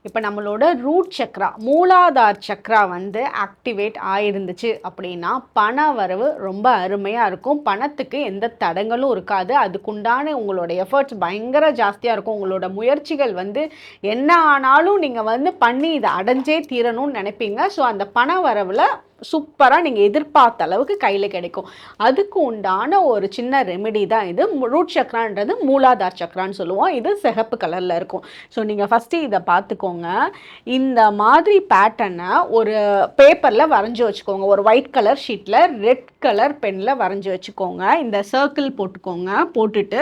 இப்போ நம்மளோட ரூட் சக்ரா மூலாதார் சக்ரா வந்து ஆக்டிவேட் ஆயிருந்துச்சு அப்படின்னா பண வரவு ரொம்ப அருமையாக இருக்கும். பணத்துக்கு எந்த தடங்களும் இருக்காது. அதுக்குண்டான உங்களோட எஃபர்ட்ஸ் பயங்கர ஜாஸ்தியாக இருக்கும். உங்களோட முயற்சிகள் வந்து என்ன ஆனாலும் நீங்கள் வந்து பண்ணி இதை அடைஞ்சே தீரணும்னு நினைப்பீங்க. ஸோ அந்த பண வரவில் சூப்பராக நீங்கள் எதிர்பார்த்த அளவுக்கு கையில் கிடைக்கும். அதுக்கு உண்டான ஒரு சின்ன ரெமெடி தான் இது. ரூட் சக்ரான்றது மூலாதார் சக்ரான்னு சொல்லுவோம். இது சிகப்பு கலரில் இருக்கும். ஸோ நீங்கள் ஃபஸ்ட்டு இதை பார்த்துக்கோங்க. இந்த மாதிரி பேட்டர்னை ஒரு பேப்பரில் வரைஞ்சி வச்சுக்கோங்க. ஒரு ஒயிட் கலர் ஷீட்டில் ரெட் கலர் பெனில் வரைஞ்சி வச்சுக்கோங்க. இந்த சர்க்கிள் போட்டுக்கோங்க. போட்டுட்டு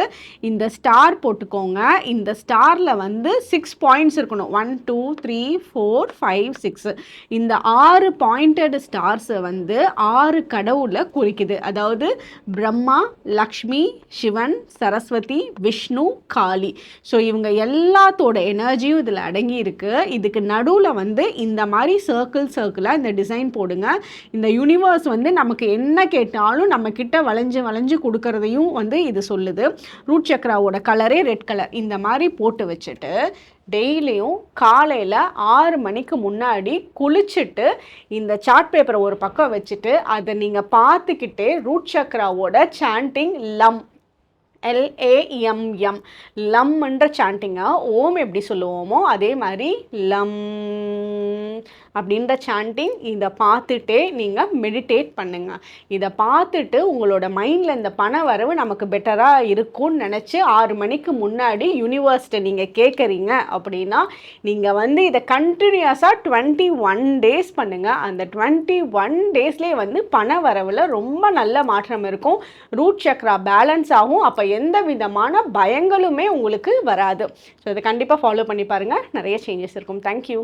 இந்த ஸ்டார் போட்டுக்கோங்க. இந்த ஸ்டாரில் வந்து 6 பாயிண்ட்ஸ் இருக்கணும். 1 2 3 4 5 6. இந்த 6 பாயிண்டட் ஸ்டார்ஸை வந்து 6 கடவுளை குறிக்குது. அதாவது பிரம்மா, லக்ஷ்மி, சிவன், சரஸ்வதி, விஷ்ணு, காளி. ஸோ இவங்க எல்லாத்தோட எனர்ஜியும் இதில் அடங்கி இருக்கு. இதுக்கு நடுவில் வந்து இந்த மாதிரி சர்க்கிளாக இந்த டிசைன் போடுங்க. இந்த யூனிவர்ஸ் வந்து நமக்கு என்ன கேட்டாலும் நம்ம கிட்ட வளைஞ்சு கொடுக்கறதையும் வந்து இது சொல்லுது. ரூட் சக்ராவோட கலரே ரெட் கலர். இந்த மாதிரி போட்டு வச்சுட்டு டெய்லியும் காலையில் 6 மணிக்கு முன்னாடி குளிச்சுட்டு இந்த சார்ட் பேப்பரை ஒரு பக்கம் வச்சுட்டு அதை நீங்கள் பார்த்துக்கிட்டே ரூட் சக்ராவோட சாண்டிங் LAMM லம்ன்ற சாண்டிங்கை ஓம் எப்படி சொல்லுவோமோ அதே மாதிரி லம் அப்படின்ற சாண்டிங் இதை பார்த்துட்டே நீங்கள் மெடிடேட் பண்ணுங்கள். இதை பார்த்துட்டு உங்களோட மைண்டில் இந்த பண வரவு நமக்கு பெட்டராக இருக்கும்னு நினச்சி 6 மணிக்கு முன்னாடி யூனிவர்ஸ்ட்டை நீங்கள் கேட்குறீங்க அப்படின்னா நீங்கள் வந்து இதை கண்டினியூஸாக 21 டேஸ் பண்ணுங்கள். அந்த 21 டேஸ்லேயே வந்து பண வரவில் ரொம்ப நல்ல மாற்றம் இருக்கும். ரூட் சக்ரா பேலன்ஸ் ஆகும். அப்போ எந்த விதமான பயங்களுமே உங்களுக்கு வராது. ஸோ இதை கண்டிப்பாக ஃபாலோ பண்ணி பாருங்கள். நிறைய சேஞ்சஸ் இருக்கும். தேங்க்யூ.